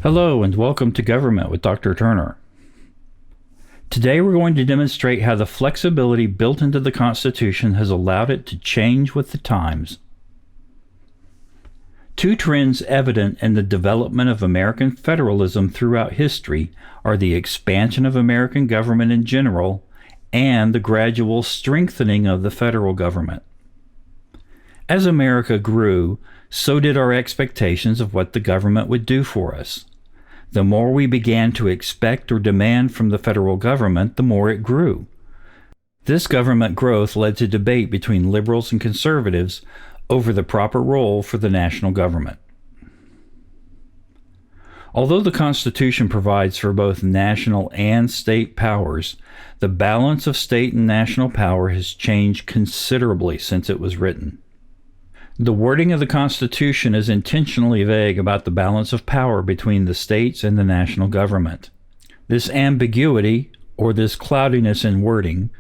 Hello and welcome to Government with Dr. Turner. Today we're going to demonstrate how the flexibility built into the Constitution has allowed it to change with the times. Two trends evident in the development of American federalism throughout history are the expansion of American government in general and the gradual strengthening of the federal government. As America grew, so did our expectations of what the government would do for us. The more we began to expect or demand from the federal government, the more it grew. This government growth led to debate between liberals and conservatives over the proper role for the national government. Although the Constitution provides for both national and state powers, the balance of state and national power has changed considerably since it was written. The wording of the Constitution is intentionally vague about the balance of power between the states and the national government. This ambiguity, or this cloudiness in wording,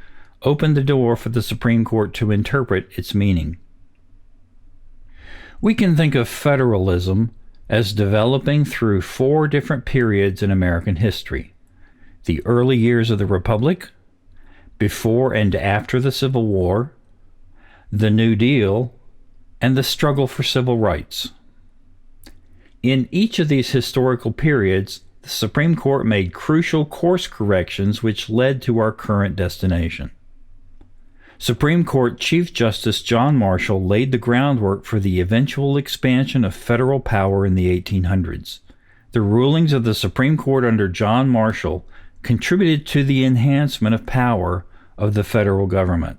opened the door for the Supreme Court to interpret its meaning. We can think of federalism as developing through four different periods in American history: the early years of the Republic, before and after the Civil War, the New Deal, and the struggle for civil rights. In each of these historical periods, the Supreme Court made crucial course corrections which led to our current destination. Supreme Court Chief Justice John Marshall laid the groundwork for the eventual expansion of federal power in the 1800s. The rulings of the Supreme Court under John Marshall contributed to the enhancement of power of the federal government.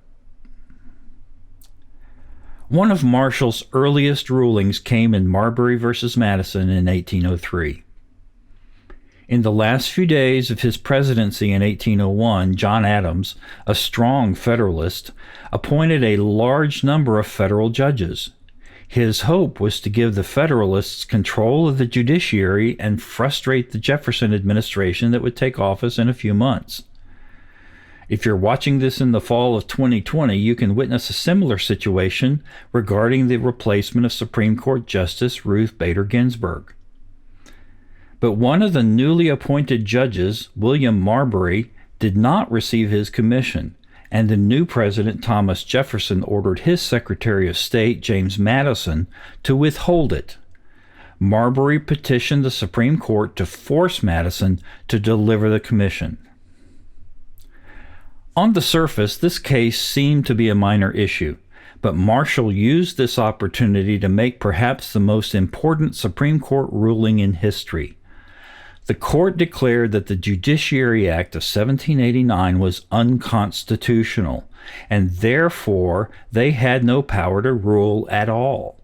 One of Marshall's earliest rulings came in Marbury v. Madison in 1803. In the last few days of his presidency in 1801, John Adams, a strong Federalist, appointed a large number of federal judges. His hope was to give the Federalists control of the judiciary and frustrate the Jefferson administration that would take office in a few months. If you're watching this in the fall of 2020, you can witness a similar situation regarding the replacement of Supreme Court Justice Ruth Bader Ginsburg. But one of the newly appointed judges, William Marbury, did not receive his commission, and the new president, Thomas Jefferson, ordered his Secretary of State, James Madison, to withhold it. Marbury petitioned the Supreme Court to force Madison to deliver the commission. On the surface, this case seemed to be a minor issue, but Marshall used this opportunity to make perhaps the most important Supreme Court ruling in history. The court declared that the Judiciary Act of 1789 was unconstitutional, and therefore they had no power to rule at all.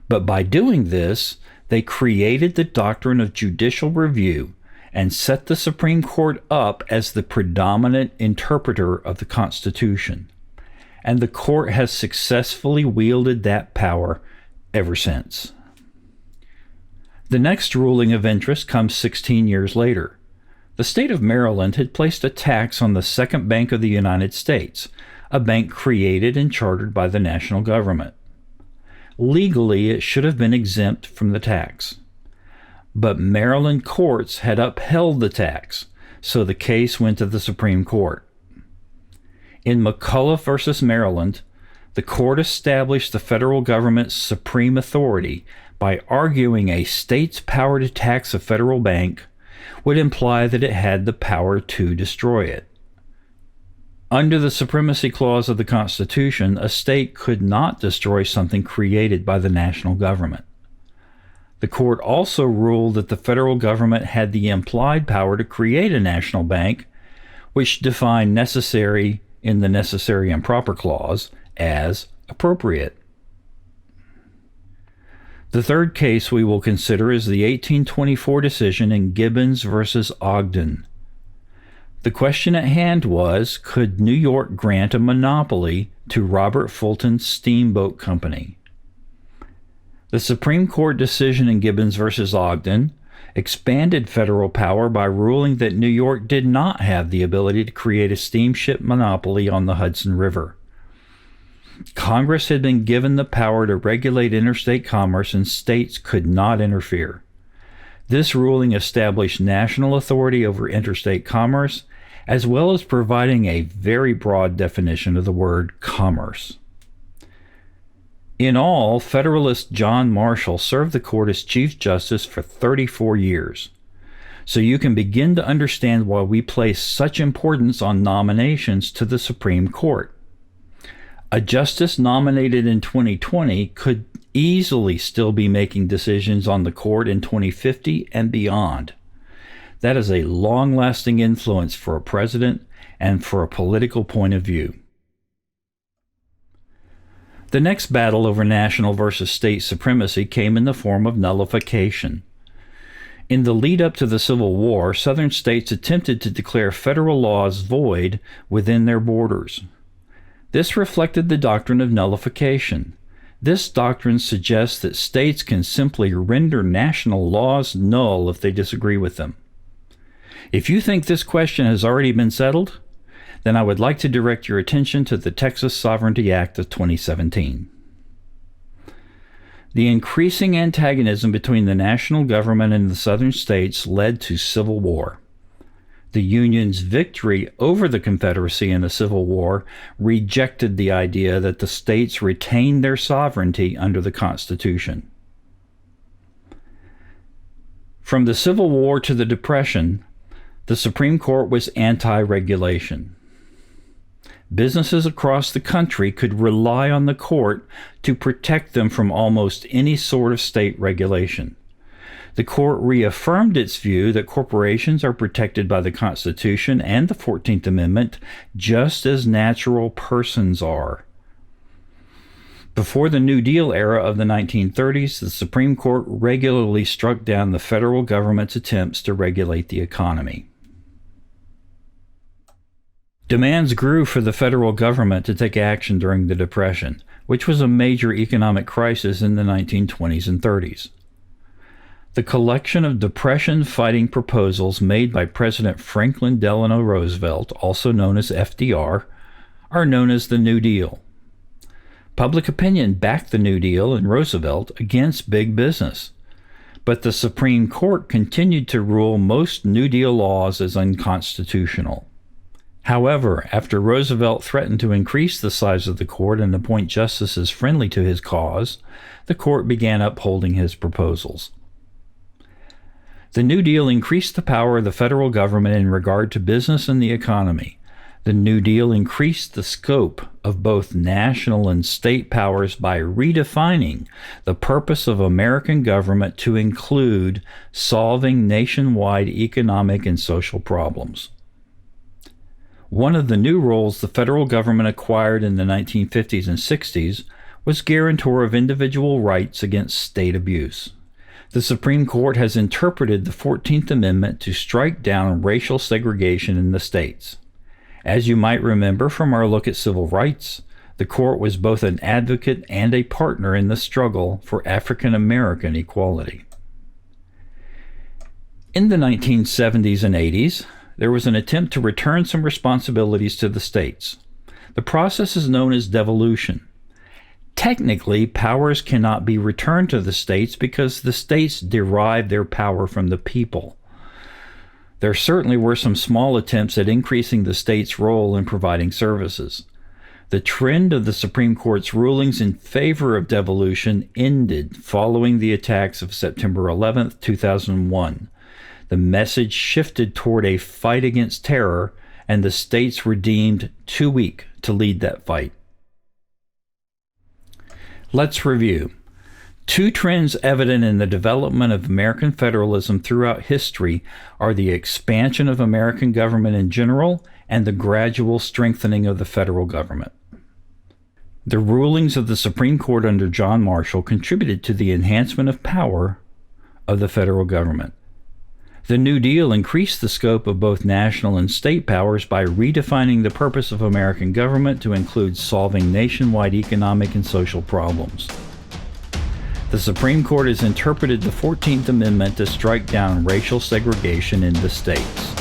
But by doing this, they created the doctrine of judicial review and set the Supreme Court up as the predominant interpreter of the Constitution. And the court has successfully wielded that power ever since. The next ruling of interest comes 16 years later. The state of Maryland had placed a tax on the Second Bank of the United States, a bank created and chartered by the national government. Legally, it should have been exempt from the tax. But Maryland courts had upheld the tax, so the case went to the Supreme Court. In McCullough v. Maryland, the court established the federal government's supreme authority by arguing a state's power to tax a federal bank would imply that it had the power to destroy it. Under the Supremacy Clause of the Constitution, a state could not destroy something created by the national government. The court also ruled that the federal government had the implied power to create a national bank, which defined necessary in the Necessary and Proper Clause as appropriate. The third case we will consider is the 1824 decision in Gibbons v. Ogden. The question at hand was, could New York grant a monopoly to Robert Fulton's Steamboat Company? The Supreme Court decision in Gibbons v. Ogden expanded federal power by ruling that New York did not have the ability to create a steamship monopoly on the Hudson River. Congress had been given the power to regulate interstate commerce, and states could not interfere. This ruling established national authority over interstate commerce, as well as providing a very broad definition of the word commerce. In all, Federalist John Marshall served the court as Chief Justice for 34 years. So you can begin to understand why we place such importance on nominations to the Supreme Court. A justice nominated in 2020 could easily still be making decisions on the court in 2050 and beyond. That is a long-lasting influence for a president and for a political point of view. The next battle over national versus state supremacy came in the form of nullification. In the lead-up to the Civil War, Southern states attempted to declare federal laws void within their borders. This reflected the doctrine of nullification. This doctrine suggests that states can simply render national laws null if they disagree with them. If you think this question has already been settled, then I would like to direct your attention to the Texas Sovereignty Act of 2017. The increasing antagonism between the national government and the southern states led to civil war. The Union's victory over the Confederacy in the Civil War rejected the idea that the states retained their sovereignty under the Constitution. From the Civil War to the Depression, the Supreme Court was anti-regulation. Businesses across the country could rely on the court to protect them from almost any sort of state regulation. The court reaffirmed its view that corporations are protected by the Constitution and the 14th Amendment just as natural persons are. Before the New Deal era of the 1930s, the Supreme Court regularly struck down the federal government's attempts to regulate the economy. Demands grew for the federal government to take action during the Depression, which was a major economic crisis in the 1920s and 30s. The collection of Depression-fighting proposals made by President Franklin Delano Roosevelt, also known as FDR, are known as the New Deal. Public opinion backed the New Deal and Roosevelt against big business, but the Supreme Court continued to rule most New Deal laws as unconstitutional. However, after Roosevelt threatened to increase the size of the court and appoint justices friendly to his cause, the court began upholding his proposals. The New Deal increased the power of the federal government in regard to business and the economy. The New Deal increased the scope of both national and state powers by redefining the purpose of American government to include solving nationwide economic and social problems. One of the new roles the federal government acquired in the 1950s and 60s was guarantor of individual rights against state abuse. The Supreme Court has interpreted the 14th Amendment to strike down racial segregation in the states. As you might remember from our look at civil rights, the court was both an advocate and a partner in the struggle for African American equality. In the 1970s and 80s, there was an attempt to return some responsibilities to the states. The process is known as devolution. Technically, powers cannot be returned to the states because the states derive their power from the people. There certainly were some small attempts at increasing the states' role in providing services. The trend of the Supreme Court's rulings in favor of devolution ended following the attacks of September 11, 2001. The message shifted toward a fight against terror, and the states were deemed too weak to lead that fight. Let's review. Two trends evident in the development of American federalism throughout history are the expansion of American government in general and the gradual strengthening of the federal government. The rulings of the Supreme Court under John Marshall contributed to the enhancement of power of the federal government. The New Deal increased the scope of both national and state powers by redefining the purpose of American government to include solving nationwide economic and social problems. The Supreme Court has interpreted the 14th Amendment to strike down racial segregation in the states.